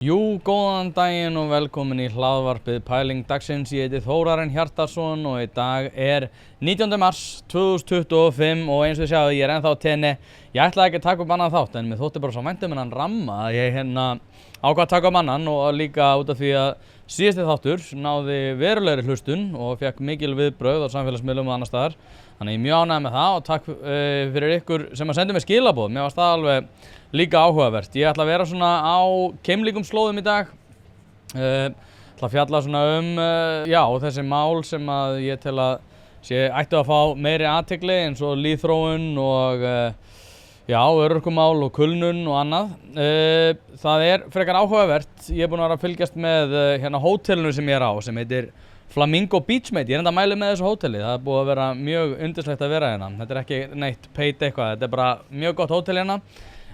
Jú, góðan daginn og velkomin í hlaðvarpið Pæling dagsins. Ég heiti Þórarinn Hjartarson og í dag er 19. mars 2025 og eins og þið sjáðu, ég er ennþá á tenni. Ég ætlaði ekki að taka upp annan þátt en mér þótti bara svo vænt þennan ramma að ég ákvað að taka upp annan og líka út af því að síðasti þáttur náði verulegri hlustun og fekk mikil viðbrögð á samfélagsmiðlum og annars staðar. Þannig ég er mjög ánægður með það og takk fyrir ykkur sem að senda mér skilaboð. Mér varst það alveg líka áhugavert. Ég ætla að vera svona á keimlíkum slóðum í dag. Ætla að fjalla svona þessi mál sem að ég tel að ættu að fá meiri athygli eins og lýðþróun og örorkumál og kulnun og annað. Það er frekar áhugavert. Ég er búinn að vera að fylgjast með hótelinu sem ég er á sem heitir Flamingo Beachmate. Ég er enda að mæla með þessu hóteli. Það er búið að vera mjög yndislegt að vera hérna. Þetta er ekki neitt paid eitthvað. Þetta er bara mjög gott hótel hérna.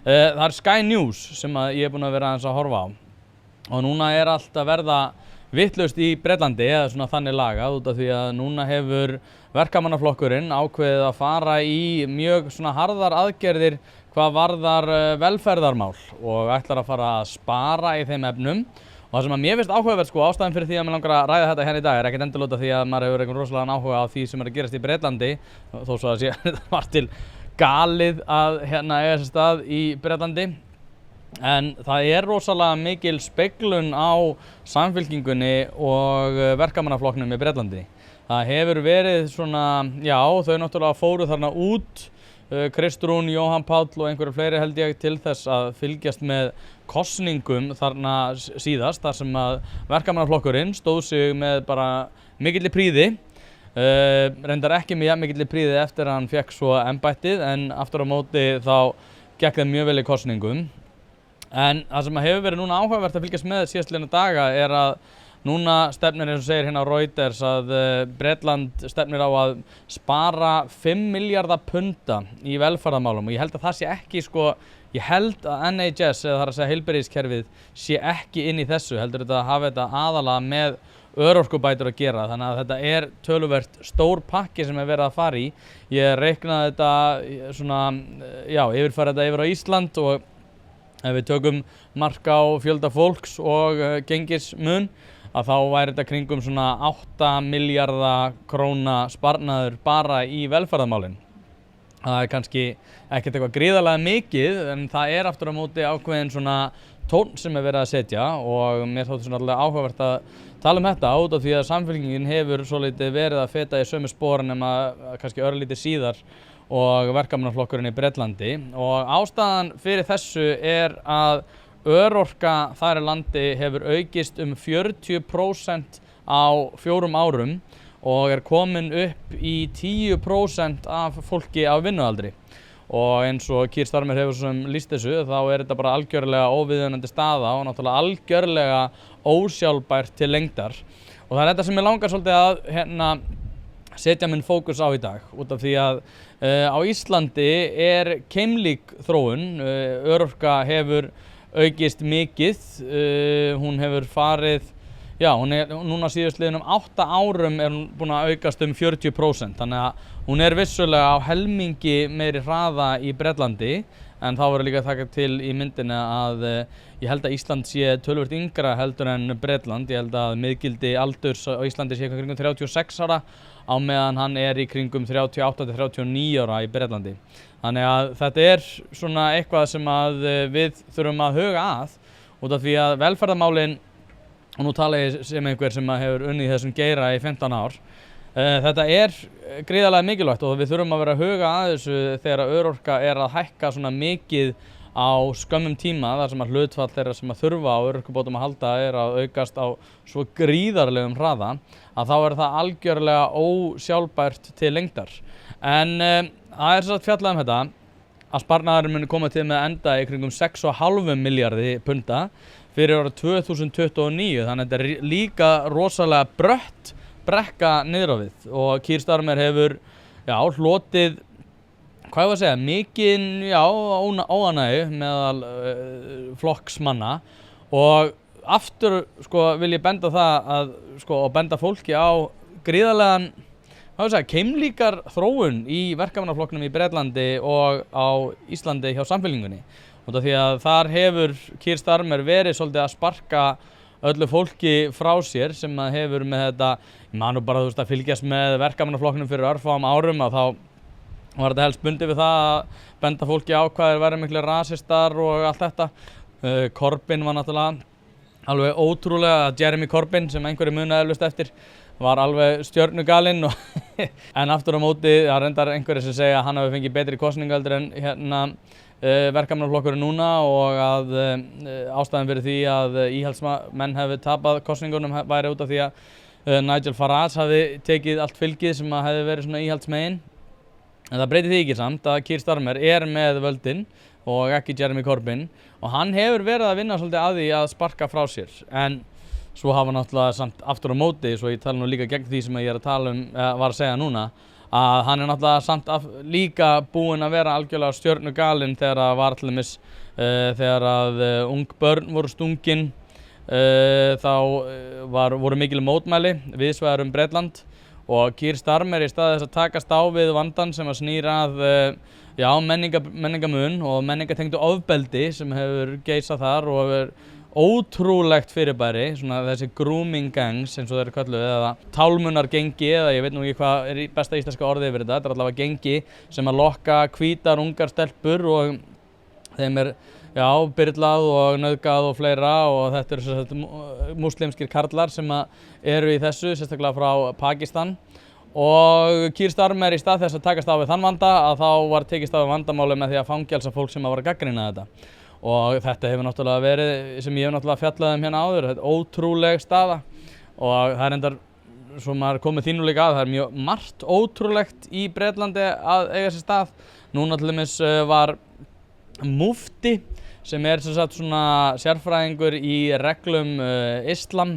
Það er Sky News sem ég er búinn að vera aðeins að horfa á. Og núna er allt að verða vitlaust í Bretlandi eða svona þannig lagað út af því að núna hefur verkamannaflokkurinn ákveðið að fara í mjög svona harðar aðgerðir hvað varðar velferðarmál og ætlar að fara að spara í þeim efnum. Og það sem að mér finnst áhugavert ástæðan fyrir því að mér langar að ræða þetta hérna í dag er ekkert endilega út af því að maður hefur einhvern rosalega áhuga á því sem er að gerast í Bretlandi þó svo að þetta var til galið að eiga sér stað í Bretlandi. En það er rosalega mikil speglun á Samfylkingunni og verkamannaflokknum í Bretlandi. Það hefur verið svona, þau náttúrulega fóru þarna út, Kristrún, Jóhann Páll og einhverju fleiri held ég til þess að fylgjast með kosningum þarna síðast þar sem að verkamannaflokkurinn stóð sig með bara mikilli prýði. Reyndar ekki með mikilli prýði eftir að hann fékk svo embættið en aftur á móti þá gekk þeim mjög vel í kosningum. En það sem hefur verið núna áhugavert að fylgjast með síðastliðna daga er að núna stefnir eins og segir hérna á Reuters að Bretland stefnir á að spara 5 milljarða punda í velferðarmálum og ég held að það sé ekki ég held að NHS eða það er að segja heilbrigðiskerfið sé ekki inn í þessu, heldur þetta að hafa þetta aðalega með örorkubætur að gera þannig að þetta er töluvert stór pakki sem er verið að fara í. Ég reiknaði þetta svona, yfirfæra þetta yfir á Ísland og ef við tökum mark á fjölda fólks og gengismun að þá væri þetta kringum svona 8 milljarða króna sparnaður bara í velferðarmálin. Það er kannski ekkert eitthvað gríðarlega mikið en það er aftur á móti ákveðin svona tónn sem er verið að setja og mér þótti svona alveg áhugavert að tala um þetta út af því að Samfylkingin hefur svolítið verið að feta í sömu spor nema kannski örlítið síðar og verkamannaflokkurinn í Bretlandi og ástæðan fyrir þessu er að örorka þar í landi hefur aukist 40% á 4 árum og er komin upp í 10% af fólki á vinnualdri. Og eins og Keir Starmer hefur sem lýst þessu þá er þetta bara algjörlega óviðunandi staða og náttúrulega algjörlega ósjálfbært til lengdar. Og það er þetta sem ég langar svolítið að setja minn fókus á í dag út af því að á Íslandi er keimlík þróun, örorka hefur aukist mikið, hún hefur farið, núna síðastliðnum 8 árum er hún búin að aukast 40%, þannig að hún er vissulega á helmingi meiri hraða í Bretlandi, en þá verður líka að taka til í myndinni að ég held að Ísland sé töluvert yngra heldur en Bretland, ég held að miðgildi aldurs á Íslandi sé kringum 36 ára á meðan hann er í kringum 38 til 39 ára í Bretlandi. Þannig að þetta er svona eitthvað sem að við þurfum að huga að út af því að velferðarmálin, og nú tala ég sem einhver sem hefur unnið í þessum geira í 15 ár, þetta er gríðarlega mikilvægt og við þurfum að vera að huga að þessu þegar örorka er að hækka svona mikið á skömmum tíma þar sem að hlutfall þeirra sem að þurfa á örorkubótum að halda er að aukast á svo gríðarlegum hraða að þá er það algjörlega ósjálfbært til lengdar. En það er satt fjallað um þetta að sparnaðurinn muni koma til með að enda í kringum 6,5 milljarði punda fyrir árið 2029 þannig að þetta er líka rosalega brött brekka niður á við og Keir Starmer hefur hlotið mikinn óánægju meðal flokksmanna og aftur vil ég benda það að og benda fólki á gríðarlegan keimlíkar þróun í verkamannaflokknum í Bretlandi og á Íslandi hjá Samfylkingunni út af því að þar hefur Keir Starmer verið svolítið að sparka öllu fólki frá sér sem að hefur með þetta, ég man nú bara þú veist að fylgjast með verkamannaflokknum fyrir örfáum árum að þá var þetta helst bundið við það að benda fólki á hvað þeir væru miklir rasistar og allt þetta. Corbyn var náttúrulega alveg ótrúlega, Jeremy Corbyn sem einhverju muna eflaust eftir var alveg stjörnugalinn en aftur á móti það reyndar einhverju sem segja að hann hafi fengið betri kosningaldur en verkamannaflokkurinn núna og að ástæðan fyrir því að íhaldsmenn hefði tapað kosningunum væri út af því að Nigel Farage hafi tekið allt fylgið sem hefði verið svona íhaldsmegin. En það breytir því ekki samt að Keir Starmer með völdin og ekki Jeremy Corbyn og hann hefur verið að vinna svolítið að því að sparka frá sér. En svo hafa náttúrulega samt aftur á móti, svo ég tala nú líka gegn því sem ég er að tala var að segja núna, að hann er náttúrulega samt líka búinn að vera algjörlega stjörnugalinn þegar að var til dæmis þegar að ung börn voru stungin, þá voru mikil mótmæli viðsvegar Bretland og Keir Starmer í stað þess að takast á við vandan sem að snýra að menningamun og menningatengdu ofbeldi sem hefur geisað þar og er ótrúlegt fyrirbæri, svona þessi grooming gangs eins og þeir eru kölluð eða tálmunargengi eða ég veit nú ekki hvað er besta íslenska orðið yfir þetta er allavega gengi sem að lokka hvítar ungar stelpur og þeim er byrlað og nauðgað og fleira og þetta eru múslimskir karlar sem eru í þessu, sérstaklega frá Pakistan og Keir Starmer í stað þess að takast á við þann vanda að þá var tekist á við vandamáli með því að fangelsa fólk sem var að gagnrýna þetta. Og þetta hefur náttúrulega verið, sem ég hef náttúrulega fjallað hérna áður, þetta er ótrúleg staða og það er endar, svo maður komið þínu líka að, það er mjög margt ótrúlegt í Bretlandi að eiga sér stað. Núna til dæmis var mufti sem er sem sagt svona sérfræðingur í reglum islam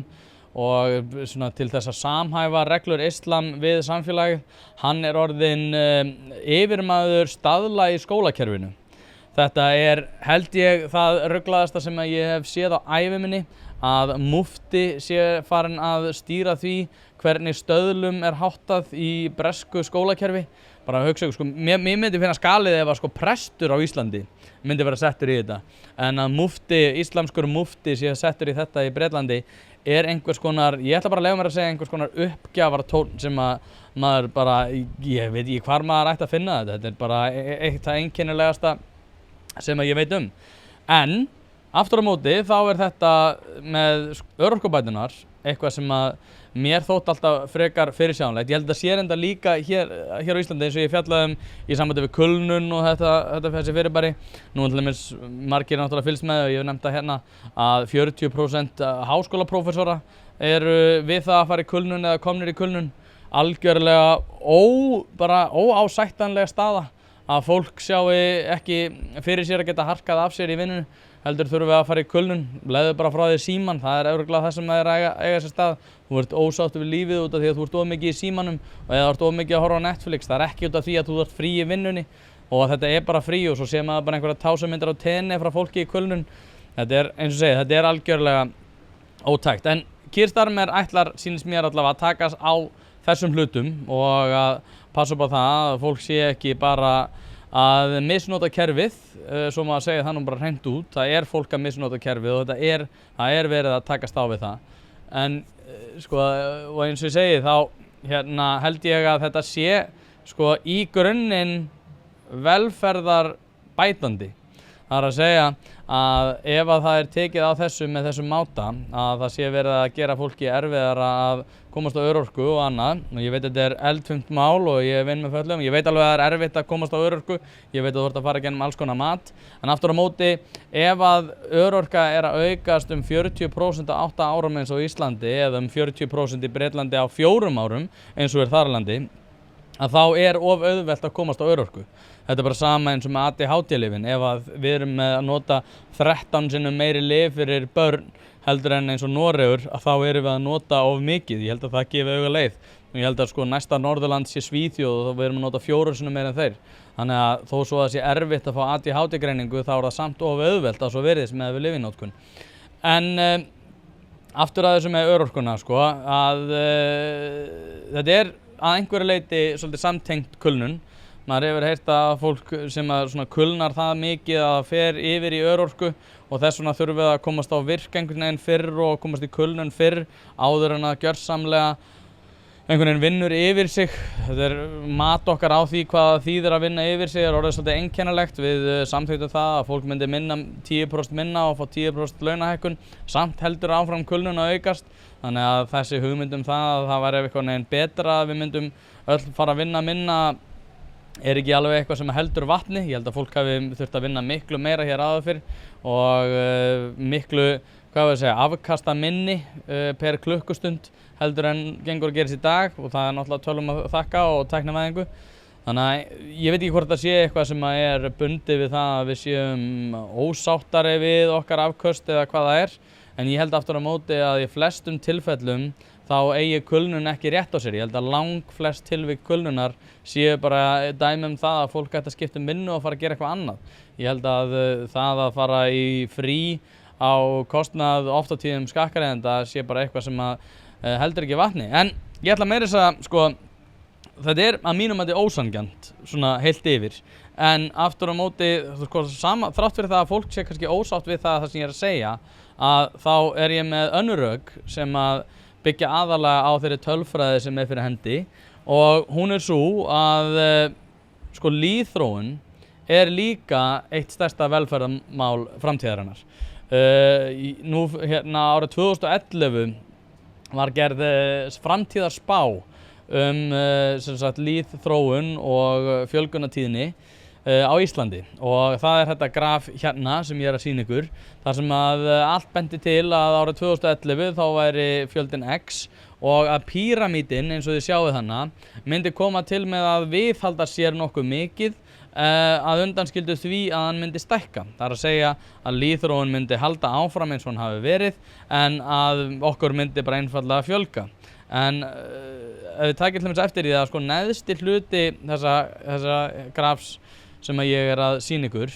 og svona til þess að samhæfa reglur islam við samfélagið. Hann er orðinn yfirmaður staðla í skólakerfinu. Þetta er held ég það ruglaðasta sem ég hef séð á ævi minni að mufti sé farin að stýra því hvernig stöðlum er háttað í bresku skólakerfi. Bara hugsa ykkur, mér myndi finna skalið ef að prestur á Íslandi myndi vera settur í þetta. En að mufti, íslamskur mufti sé settur í þetta í Bretlandi er einhvers konar, ég ætla bara að leyfa mér að segja einhvers konar uppgjafartón sem að maður bara, ég veit ekki hvar maður ætti að finna þetta. Þetta er bara eitt það einkennilegasta sem ég veit en aftur á móti þá er þetta með örorkubæturnar eitthvað sem að mér þótt alltaf frekar fyrirsjáanlegt. Ég held að sé enda líka hér á Íslandi eins og ég fjallaði í sambandi við kulnun og þetta þessi fyrirbæri. Nú til dæmis margir náttúrulega fylgst með og ég hef nefnt það hérna að 40% háskólaprófessora eru við það að fara í kulnun eða komnir í kulnun. Algjörlega óásættanlega staða að fólk sjáu ekki fyrir sér að geta harkað af sér í vinnunni, heldur þurfum við að fara í kulnun, leiðu bara frá því síman, það er örugglega það sem það er eiga sér stað. Þú ert ósáttur við lífið út af því að þú ert of mikið í símanum og eða ert of mikið að horfa á Netflix, það er ekki út af því að þú ert frí í vinnunni og þetta er bara frí og svo sé maður bara einhverja tásamyndir á tenni frá fólki í kulnun. Þetta er, eins og segið, þetta er algjörlega ótækt. En Keir Starmer ætlar, sýnist mér allavega, að takast á þessum hlutum og að passa upp á það að fólk sé ekki bara að misnota kerfið, svo maður segja það nú bara hreint út. Það er fólk að misnota kerfið og það er verið að takast á við það. En sko, og eins og ég segi þá held ég að þetta sé sko í grunninn velferðarbætandi. Það er að segja að ef að það er tekið á þessu með þessum máta að það sé verið að gera fólki erfiðara að komast á örorku og annað. Og ég veit að þetta er eldfimt mál og ég vinn með föllum. Ég veit alveg að það er erfitt að komast á örorku. Ég veit að þú ert að fara gennum alls konar mat. En aftur á móti, ef að örorka er að aukast 40% á 8 árum eins og Íslandi eða 40% í Bretlandi á 4 árum eins og þar landi, að þá er of auðvelt að komast á örorku. Þetta er bara sama eins og með ADHD-lyfin. Ef að við erum með að nota 13 sinnum meiri lyf fyrir börn heldur en eins og Noregur, að þá erum við að nota of mikið. Ég held að það gefi auga leið. Og ég held að sko næsta Norðurland sé Svíþjóð og þá við erum að nota 4 sinnum meira en þeir. Þannig að þó svo að það sé erfitt að fá ADHD-greiningu þá er það samt of auðvelt að svo verðist með við lyfjanotkun. En aftur að þessu með örorkuna sko, að þetta er að einhverju leyti svolítið samtengt kulnun. maður hefur heyrt að fólk sem að svona kulnar það mikið að það fer yfir í örorku og þess vegna þurfum við að komast á virk einhvern veginn fyrr og komast í kulnun fyrr áður en að gjörsamlega einhvern veginn vinnur yfir sig. Þetta mat okkar á því hvað þýðir að vinna yfir sig orðið svolítið einkennilegt. Við samþykktum það að fólk myndi minna 10% minna og fá 10% launahækkun, samt heldur áfram kulnun að aukast. Þannig að þessi hugmyndum það að það væri einhvern veginn betra að við myndum öll fara að vinna minna ekki alveg eitthvað sem heldur vatni. Ég held að fólk hafi þurft að vinna miklu meira hér áður fyrr og miklu afkasta minni per klukkustund heldur en gengur að gerist í dag og það náttúrulega tölum að þakka og tæknivæðingu. Þannig að ég veit ekki hvort það sé eitthvað sem er bundið við það að við séum ósáttari við okkar afköst eða hvað það en ég held aftur á móti að í flestum tilfellum þá eigi kulnun ekki rétt á sér. Ég held að langflest tilvik kulnunar séu bara dæmi það að fólk ætti að skipta vinnu og fara að gera eitthvað annað. Ég held að það að fara í frí á kostnað oft á tíðum skakkareiðenda sé bara eitthvað sem að heldur ekki vatni. En ég ætla meira þess að sko, þetta að mínum að þetta ósanngjarnt svona heilt yfir. En aftur á móti sko, þrátt fyrir það að fólk sé kannski ósátt við það sem ég að segja að þá ég með önnur rök sem að byggja aðalega á þeirri tölfræði sem fyrir hendi og hún svo að sko lýðþróun líka eitt stærsta velferðarmál framtíðarinnar. Nú hérna árið 2011 var gerð framtíðarspá lýðþróun og fjölgunartíðni á Íslandi og það þetta graf hérna sem ég að sýna ykkur þar sem að allt benti til að árið 2011 þá væri fjöldin X og að píramídinn eins og þið sjáið hana myndi koma til með að viðhalda sér nokkuð mikið að undanskildu því að hann myndi stækka. Það að segja að lýðþróun myndi halda áfram eins og hann hafi verið en að okkur myndi bara einfaldlega fjölga. En ef við takið til dæmis eftir því að sko neðsti hluti þessa grafs sem ég að sýna ykkur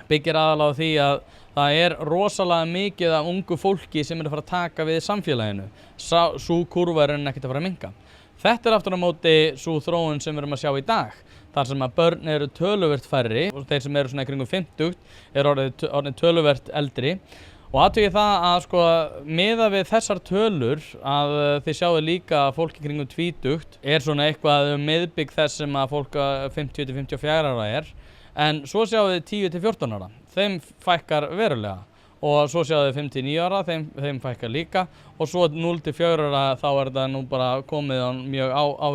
byggir aðalega á því að það rosalega mikið af ungu fólki sem að fara að taka við samfélaginu. Sú kúrfa ekkert að fara að minnka. Þetta aftur á móti sú þróun sem við erum að sjá í dag. Þar sem að börn eru töluvert færri og þeir sem eru svona í kringum 50 orðin töluvert eldri og athugið það að sko miðað við þessar tölur að þið sjáu líka að fólk í kringum 20 svona eitthvað miðbygg þess sem að fólk 50-54 ára en svo sjáu þið 10-14 ára, þeim fækkar verulega og svo sjáu þið 5-9 ára, þeim fækkar líka og svo 0-4 ára þá þetta nú bara komið á mjög á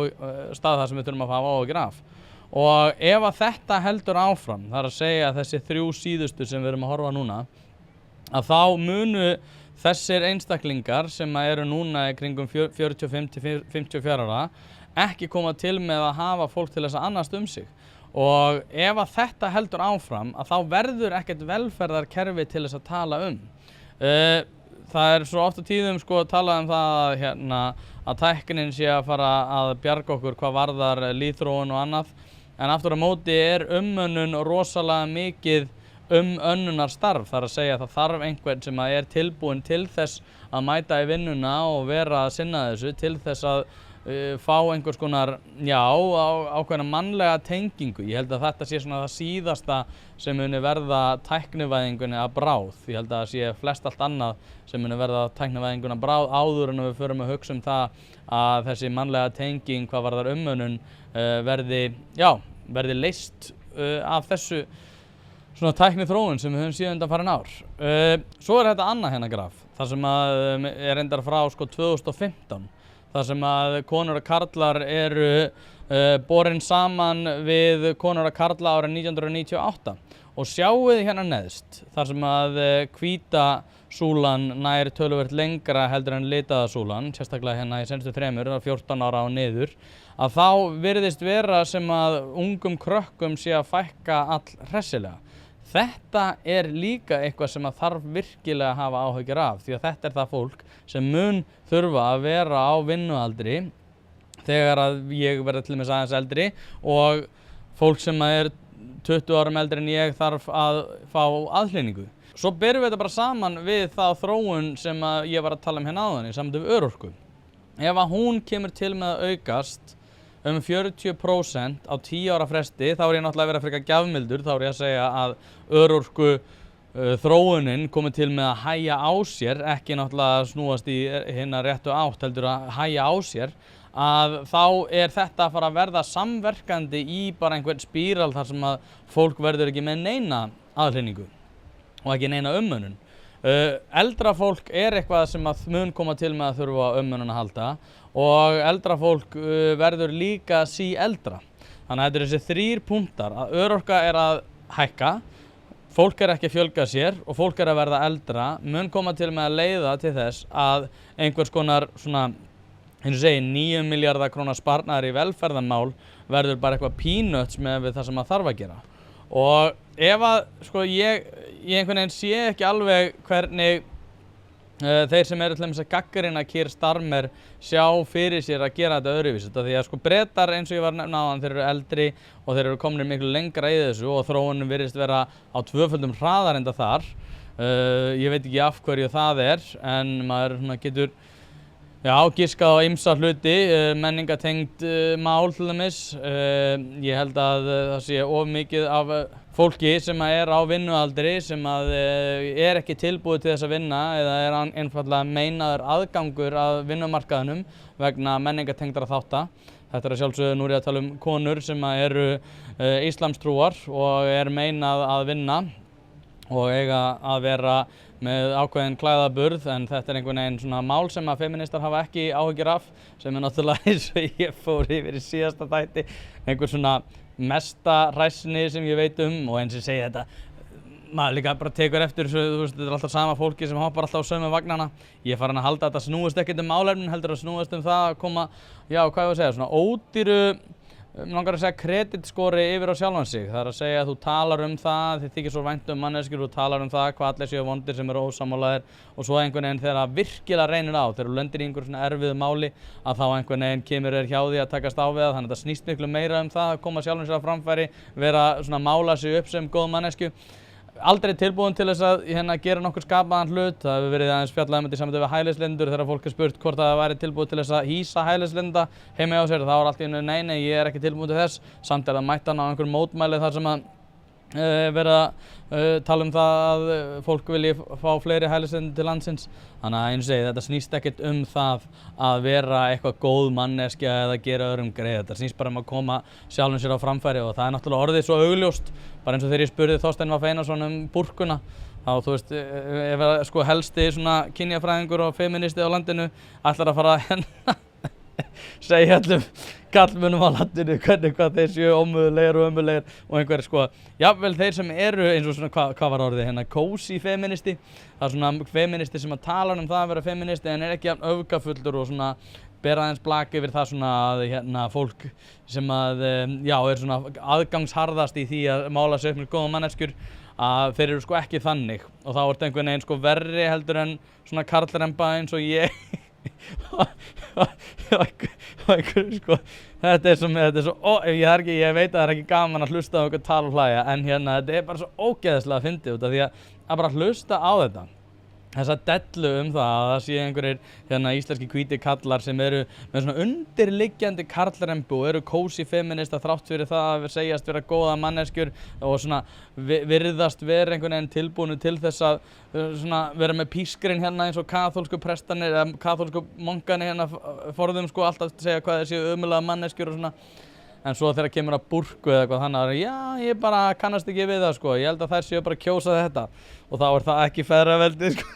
stað þar sem við þurfum að hafa áhyggjur af. Og ef að þetta heldur áfram, það að segja að þessi 3 síðustu sem við erum að horfa núna, að þá munu þessir einstaklingar sem eru núna í kringum 45-54 ára ekki koma til með að hafa fólk til þess að annast sig. Og ef að þetta heldur áfram, að þá verður ekkert velferðarkerfi til þess að tala Það svo oft á tíðum sko talað það að tæknin sé að fara að bjarga okkur hvað varðar lýðþróun og annað. En aftur á móti umönnun rosalega mikið önnunarstarf. Það að segja að það þarf einhvern sem tilbúinn til þess að mæta í vinnuna og vera að sinna þessu til þess að fá einhvers konar, ákveðna mannlega tengingu. Ég held að þetta sé svona það síðasta sem muni verða tæknivæðingunni að bráð. Ég held að það sé flest allt annað sem muni verða tæknivæðingunni að bráð áður en við förum að hugsa það að þessi mannlega tenging hvað varðar umönnun verði leyst af þessu svona tækniþróun sem við höfum síðan undanfarin ár. Svo þetta annað hérna graf, það sem reyndar frá sko 2015. þar sem að konur og karlar eru borin saman við konur og karla árið 1998 og sjáuð hérna neðst þar sem að hvíta súlan nær töluvert lengra heldur en litaða súlan, sérstaklega hérna í senustu 3, 14 ára og niður, að þá virðist vera sem að ungum krökkum sé að fækka allhressilega. Þetta líka eitthvað sem að þarf virkilega að hafa áhyggjur af því að þetta það fólk sem mun þurfa að vera á vinnualdri þegar að ég verði til dæmis aðeins eldri og fólk sem 20 árum eldri en ég þarf að fá aðhlynningu. Svo berum við þetta bara saman við þá þróun sem ég var að tala hérna áðan í sambandi við örorku. Ef að hún kemur til með að aukast 40% á 10 ára fresti, þá ég náttúrulega að vera frekar gjafmildur, þá ég að segja að örorku þróunin komið til með að hægja á sér, ekki náttúrulega að snúast í hinna réttu átt, heldur að hægja á sér, að þá þetta að fara að verða samverkandi í bara einhvern spíral þar sem að fólk verður ekki með neina aðhlynningu og ekki neina umönnun. Eldra fólk eitthvað sem að mun koma til með að þurfa umönnun að halda og eldra fólk verður líka eldra. Þannig að þetta þessi 3 punktar, að örorka að hækka, fólk ekki að fjölga sér og fólk að verða eldra, mun koma til með að leiða til þess að einhvers konar svona, eins og segi, 9 miljardar króna sparnaður í velferðarmál verður bara eitthvað peanuts með það sem að þarf að gera. Og ef að, sko, ég einhvern veginn sé ekki alveg hvernig þeir sem til dæmis að gagnrýna Keir Starmer sjá fyrir sér að gera þetta öðruvísi. Því að sko Bretar, eins og ég var að nefna áðan, þeir eru eldri og þeir eru komnir miklu lengra í þessu og þróunin virðist vera á 2-földum hraðar en þar. Ég veit ekki af hverju það en maður getur giskað á ýmsa hluti, menningatengd mál til dæmis. Ég held að það sé of mikið af fólki sem á vinnualdri sem ekki tilbúið til þess að vinna eða einfaldlega meinaður aðgangur að vinnumarkaðinum vegna menningatengdra þátta. Þetta að sjálfsögðu, nú ég að tala um konur sem eru íslamstrúar og meinað að vinna og eiga að vera með ákveðin klæðaburð, en þetta einhvern veginn svona mál sem að feministar hafa ekki áhyggjur af, sem náttúrulega eins og ég fór yfir í síðasta þætti, einhver svona mesta hræsni sem ég veit og eins og ég segi þetta, maður líka bara tekur eftir þessu, þetta alltaf sama fólki sem hoppar alltaf á sömu vagnana. Ég farin að halda að þetta snúist ekkert málefnin, heldur að snúist það að koma, hvað ég að segja, svona ódýru, langar að segja kreditskori yfir á sjálfan sig. Það að segja að þú talar það, þið þykir svo vænt manneskjur, þú talar það hvað allir séu vondir sem eru ósammálaðir og svo einhvern veginn þegar það virkilega reynir á, þegar þú lendir í einhver svona erfiðu máli, að þá einhvern veginn kemur hjá því að takast á við það. Þannig að þetta snýst miklu meira það að koma sjálfan sér á framfæri, vera svona mála sig upp sem góð manneskju. Aldrei tilbúin til þess að gera nokkur skapaðan hlut. Það hefur verið aðeins fjallað þetta í samtöku við hælisleitendur þegar fólk spurt hvort það væri tilbúið til þess að hýsa hælisleitenda heima hjá sér. Þá allt í einu nei, ég ekki tilbúin til þess. Samt það mætt hann á einhver mótmæli þar sem að vera að tala það að fólk vilji fá fleiri hælisleitendur til landsins. Þannig að eins og segi, þetta snýst ekkert það að vera eitthvað góð manneskja eða gera öðrum greið. Þetta snýst bara að koma sjálfum sér á framfæri og það náttúrulega orðið svo augljóst. Bara eins og þegar ég spurði Þorstein V. Einarsson búrkuna, þá þú veist, ef sko helsti svona kynjafræðingur og feministi á landinu ætlar að fara að segja allum karlmönnum á landinu hvað þeir séu ómögulegir og ömurlegir og einhverjir sko, jafnvel þeir sem eru eins og svona, hvað var orðið cozy feministi, það svona feministi sem að tala það að vera feministi en ekki jafn öfgafullur og svona bera aðeins blak yfir það svona að fólk sem er svona aðgangsharðast í því að mála sig upp með góða manneskjur, að þeir eru sko ekki þannig og þá einhvern veginn sko verri heldur en svona karlremba eins og ég sko, þetta er svo ég veit að það er ekki gaman að hlusta á okkur tala og hlæja en þetta er bara svo ógeðslega fyndið út af því að bara hlusta á þetta. Þessa dellu það að það sé einhverjir íslenski hvítir kallar sem eru með svona undirliggjandi karlrembu og eru cozy feminista þrátt fyrir það að segjast vera góða manneskjur og svona virðast vera einhvern veginn tilbúinu til þess að svona vera með pískurinn eins og kaþólsku prestanir eða kaþólsku munkarnir forðum sko alltaf að segja hvað þeir séu ömurlega manneskjur og svona. En svo þegar kemur að búrku eða eitthvað þannig að ég bara kannast ekki við það sko, ég held að þær séu bara að kjósa þetta og þá það ekki feðraveldi sko.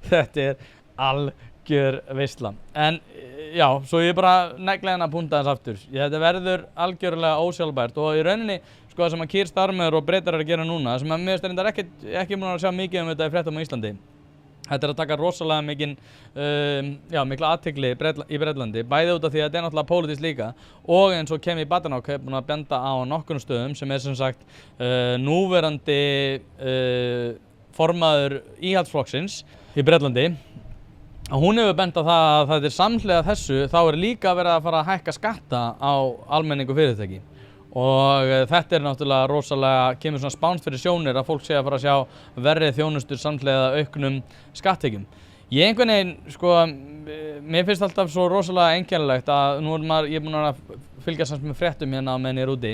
Þetta er algjör veisla. En já, svo ég bara negli hennar punta þess aftur. Þetta verður algjörlega ósjálfbært og í rauninni sko það sem að Keir Starmer og Bretar eru að gera núna, sem að mér stendar ekki múin að sjá mikið þetta í fréttum á Íslandi. Þetta að taka rosalega mikla athygli í Bretlandi, bæði út af því að þetta er náttúrulega pólitískt líka og eins og Kemi Badenoch hefur búin að benda á nokkrum stöðum sem sem sagt núverandi formaður Íhaldsflokksins í Bretlandi. Hún hefur bent á það að þetta samhliða þessu þá líka verið að fara að hækka skatta á almenning og fyrirtæki. Og þetta náttúrulega rosalega, kemur svona spánskt fyrir sjónir að fólk sé að fara að sjá verri þjónustur samhliða auknum skatttekjum. Ég einhvern veginn, sko, mér finnst alltaf svo rosalega einkennilegt að nú ég er búinn að fylgjast með fréttum hérna á meðan ég er úti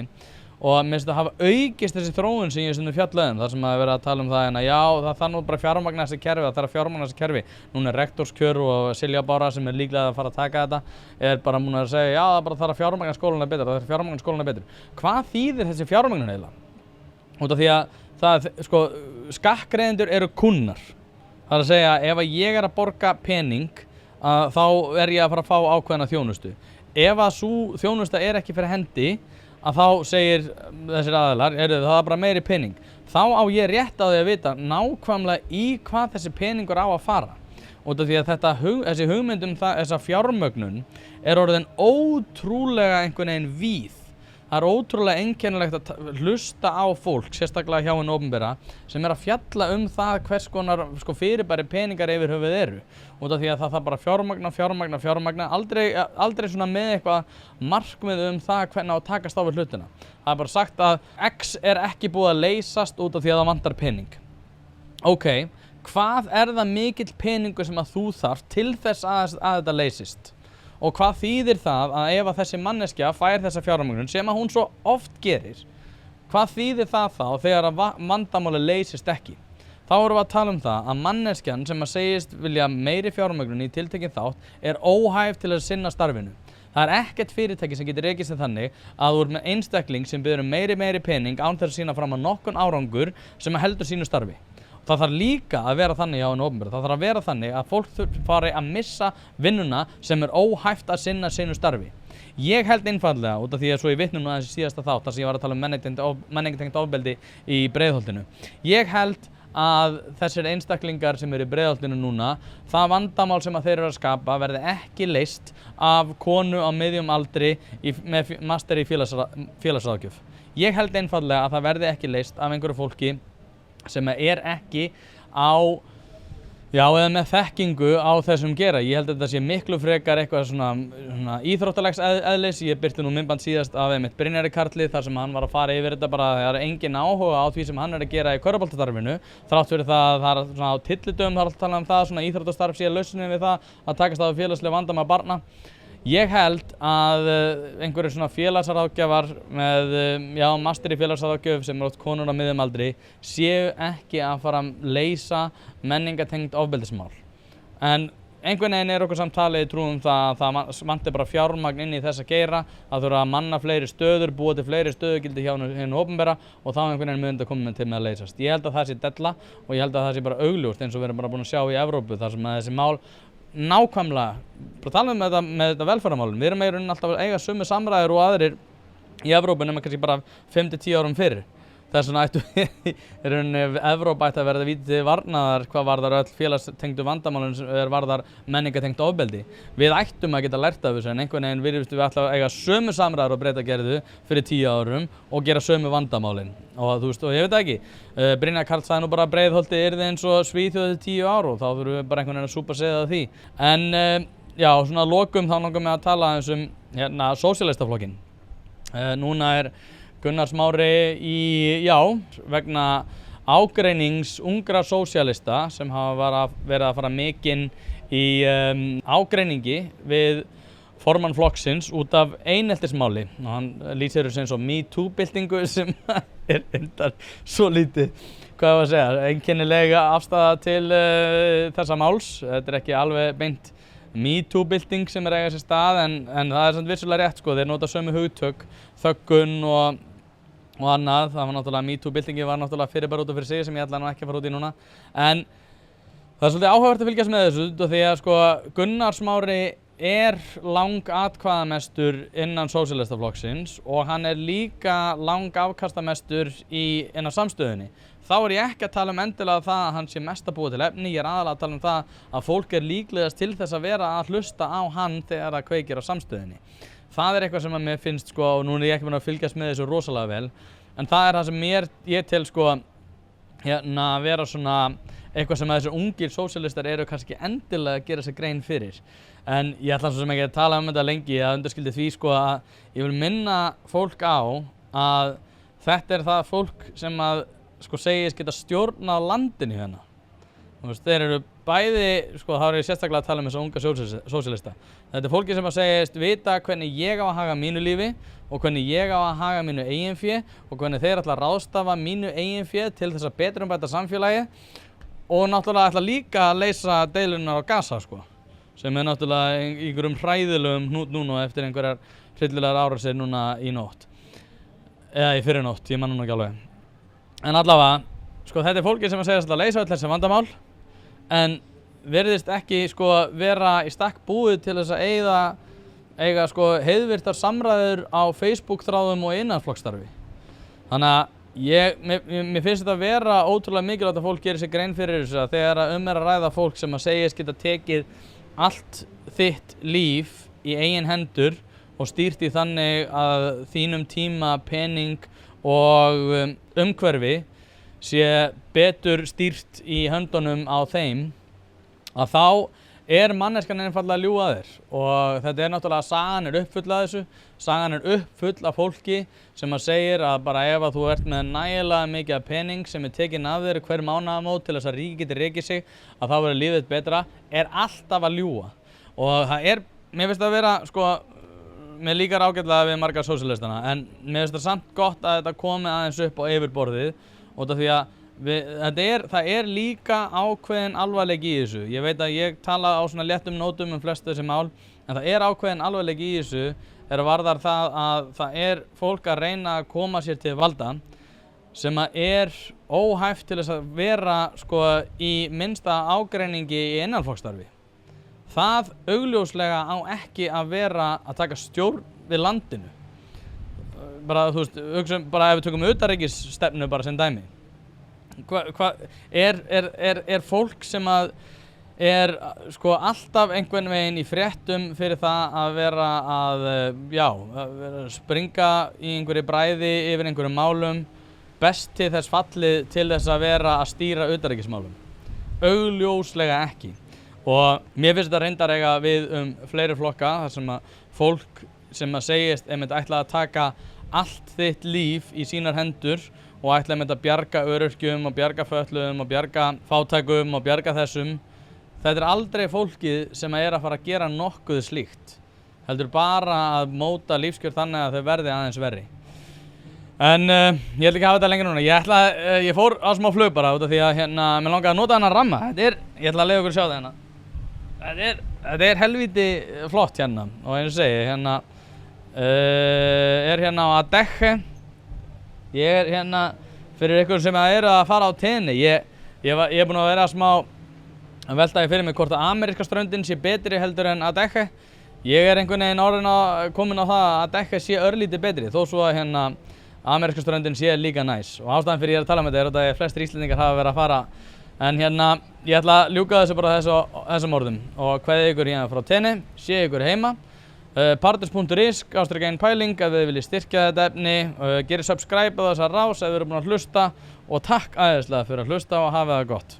og mér finnst að hafa aukist þessi þróun sem ég stundum fjallað þar sem að vera að tala það hérna, já, það þarf nú bara að fjármagna þessi kerfi, það þarf að fjármagna þessi kerfi. Núna rektorskjör og Silja Bára sem er líklega að fara að taka þetta bara múin að segja, já, það bara þarf að fjármagna skólana betur, það þarf að fjármagna skólana betur. Hvað þýðir þessi fjármagnin eiginlega? Út af því að það, sko, skattgreiðendur eru kúnnar. Það er að segja, ef ég er að borga pening, þá er ég að fara að fá ákveðna þjónustu. Ef að sú þjónusta er ekki fyrir hendi, að þá segir þessir aðilar, það er bara meiri pening. Þá á ég rétt á því að vita nákvæmlega í hvað þessi peningur á að fara. Út af því að þessi hugmynd þessa fjármögnun er orðin ótrúlega einhvern veginn víð. Það er ótrúlega einkennilegt að hlusta á fólk, sérstaklega hjá hinu opinbera, sem er að fjalla það hvers konar fyrirbæri peningar yfir höfuð eru. Út af því að það þarf bara fjármagna, aldrei svona með eitthvað markmið það hvernig á að takast á við hlutina. Það er bara sagt að X er ekki búið að leysast út af því að það vantar pening. Ok, hvað er það mikill peningur sem að þú þarf til þess að þetta leysist? Og hvað þýðir það að ef að þessi manneskja fær þessa fjármögnun sem að hún svo oft gerir, hvað þýðir það þá þegar að vandamáli leysist ekki? Þá erum við að tala það að manneskjan sem að segist vilja meiri fjármögnun í tiltekinn þátt er óhæf til að sinna starfinu. Það er ekkert fyrirtæki sem getur rekið sig þannig að þú ert með einstakling sem biður meiri pening án þess að sýna fram að nokkun árangur sem að heldur sínu starfi. Það þarf líka að vera þannig hjá hinu opinbera. Það þarf að vera þannig að fólk fari að missa vinnuna sem er óhæft að sinna sínu starfi. Ég held einfaldlega, út af því að svo ég vitnum nú aðeins í síðasta þátt þar sem ég var að tala menningartengt ofbeldi í Breiðholtinu. Ég held að þessir einstaklingar sem eru í Breiðholtinu núna, það vandamál sem að þeir eru að skapa verði ekki leyst af konu á miðjum aldri með master í félagsráðgjöf. Ég held einfaldlega að það verði ekki leyst af einhverju fólki sem er ekki eða með þekkingu á þessum gera. Ég held að þetta sé miklu frekar eitthvað svona íþróttalegs eðlis. Ég birti nú myndband síðast af Brynjari Karli þar sem hann var að fara yfir þetta bara það er engin áhuga á því sem hann er að gera í körfuboltastarfinu. Þrátt fyrir það er svona á tyllidögum, það er alltaf talað um það, svona íþróttastarf sé lausnin við það að takast á við félagsleg vandamál barna. Ég held að einhverjir svona félagsráðgjafar með master í félagsráðgjöf sem eru oft konur á miðjum aldri séu ekki að fara að leysa menningartengd ofbeldismál. En einhvern veginn er okkur samt talið í trú það vanti bara fjármagn inn í þessa geira, að þurfa að manna fleiri stöður, búa til fleiri stöðugildi hjá hinu opinbera og þá einhvern veginn mun þetta koma til með að leysast. Ég held að það sé della og ég held að það sé bara augljóst eins og við erum bara búin að sjá í Evrópu þar sem að þessi mál nákvæmlega, bara tala með þetta velferðarmálin. Við erum í rauninni alltaf að eiga sömu samræður og aðrir í Evrópu nema kannski bara 5-10 árum fyrir. Þess vegna ættu í rauninni Evrópa ætti að verða víti til varnaðar hvað varðar öll félagstengdu vandamálin sem varðar menningartengt ofbeldi. Við ættum að geta lært af þessu en einhvern veginn virðumst við alltaf að eiga sömu samræður og Bretagerðu fyrir 10 árum og gera sömu vandamálin. Og þú veist, og ég veit ekki, Brynjar Karl sagði nú bara að Breiðholtið yrði eins og Svíþjóð til 10 ár og þá þurfum við bara einhvern veginn að súpa segja það því. En já, svona að lokum þá langar mig að tala aðeins sósíalistaflokkinn. Núna er Gunnar Smári vegna ágreinings ungra sósíalista sem hafa verið að fara mikinn í ágreiningi við formann flokksins út af eineltismáli og hann lýsir þessu eins og MeToo-byltingu sem er endar svo lítið, hvað ég var að segja, einkennilega afstaða til þessa máls. Þetta er ekki alveg beint MeToo-bylting sem er eiga sér stað en það er samt vissulega rétt, þeir nota sömu hugtök, þöggun og annað. Það var náttúrulega MeToo-byltingi var náttúrulega fyrir bara út af fyrir sig sem ég ætla nú ekki að fara út í núna. En það er svolítið áhugavert að fylgjast með þessu því að Gunnar Smári er langatkvæðamestur innan sósíalistaflokksins og hann er líka langafkastamestur innan samstöðunni. Þá er ég ekki að tala endilega það að hann sé mest að búa til efni, ég er aðalega að tala það að fólk er líklegast til þess að vera að hlusta á hann þegar það kveikir á samstöðunni. Það er eitthvað sem að mér finnst og nú er ég ekki búinn að fylgjast með þessu rosalega vel, en það er það sem ég tel vera svona eitthvað sem að þessir ungir sósíalistar eru kannski endilega að gera sér grein fyrir. En ég ætla svo sem ekki að tala þetta lengi að undanskildi því að ég vil minna fólk á að þetta er það fólk sem að segist geta stjórnað landinu hérna. Þeir eru bæði, sko, þá ég sérstaklega að tala þessa unga sósíalista. Þetta fólki sem að segist vita hvernig ég á að haga mínu lífi og hvernig ég á að haga mínu eigin fé og hvernig þeir ætla að ráðstafa mínu eigin fé til þess að betrumbæta samfélagi og náttúrulega ætla líka að leysa deilunar á Gaza, sko, sem náttúrulega í einhverjum hræðilegum hnút núna eftir einhverjar hryllilegar árásir núna í nótt. Eða í fyrrinótt, ég man nú ekki alveg. En allavega, sko, þetta fólki sem að segja að leysa öll þessi vandamál en virðist ekki, sko, vera í stakk búið til þess að eiga sko, heiðvirtar samræður á Facebook-þráðum og innanflokksstarfi. Þannig að mér finnst þetta að vera ótrúlega mikilvægt að fólk gerir sér grein fyrir þessu að þegar er að ræða fólk sem að segist geta tekið allt þitt líf í eigin hendur og stýrt í þannig að þínum tíma, pening og umhverfi sé betur stýrt í höndunum á þeim, að þá er manneskjan einfaldlega að ljúga þér og þetta náttúrulega sagan uppfull af þessu, sagan uppfull af fólki sem að segir að bara ef að þú ert með nægilega mikið pening sem tekinn af þér hver mánaðamót til þess að ríkið geti rekið sig, að þá verður lífið betra, er alltaf að ljúga. Og það mér finnst það að vera, sko, mér líkar ágætlega við marga sósíalistana, en mér finnst það samt gott að þetta komi aðeins upp á yfirborðið út af því að það er líka ákveðin alvarleiki í þessu. Ég veit að ég tala á svona léttum nótum flest þessi mál, en það er ákveðin alvarleiki í þessu er að varðar það að það er fólk að reyna að koma sér til valda sem að er óhæft til þess að vera, sko, í minnsta ágreiningi í innanflokksstarfi. Það augljóslega á ekki að vera að taka stjórn við landinu. Bara, þú veist, bara ef við tökum utanríkisstefnu bara sem dæmi. Er fólk sem að sko, alltaf einhvern veginn í fréttum fyrir það að vera að springa í einhverju bræði yfir einhverjum málum, best til þess fallið til þess að vera að stýra utanríkismálum? Augljóslega ekki. Og mér finnst þetta reyndar eiga við fleiri flokka, þar sem að fólk sem að segist einmitt ætla að taka allt þitt líf í sínar hendur og ætla einmitt að bjarga öryrkjum og bjarga fötluðum og bjarga fátækum og bjarga þessum. Þetta er aldrei fólkið sem að fara að gera nokkuð slíkt. Heldur bara að móta lífskjör þannig að þau verði aðeins verri. En ég ætla ekki að hafa þetta lengur núna. Ég fór á smá flug bara út af því að mér langaði að nota þennan ramma. Ég ætla að leyfa ykkur að sjá það hérna. Þetta er helvíti flott hérna og eins og segi hérna á Adeje. Ég hérna fyrir ykkur sem að fara á tenni. Ég búinn að vera smá að veltaði fyrir mig hvort að ameríska ströndin sé betri heldur en Adeje. Ég einhvern veginn komin á það að Adeje sé örlítið betri þó svo að ameríska ströndin sé líka næs. Og ástæðan fyrir ég að tala um þetta að flestir Íslendingar hafa verið að fara. En ég ætla að ljúka þessu bara þessum orðum og kveðja ykkur hérna frá tenni, sé ykkur heima. Partners.is, /pæling ef þið viljið styrkja þetta efni, gerið subscribe á þessa rás ef þið eru búin að hlusta og takk æðislega fyrir að hlusta og hafa það gott.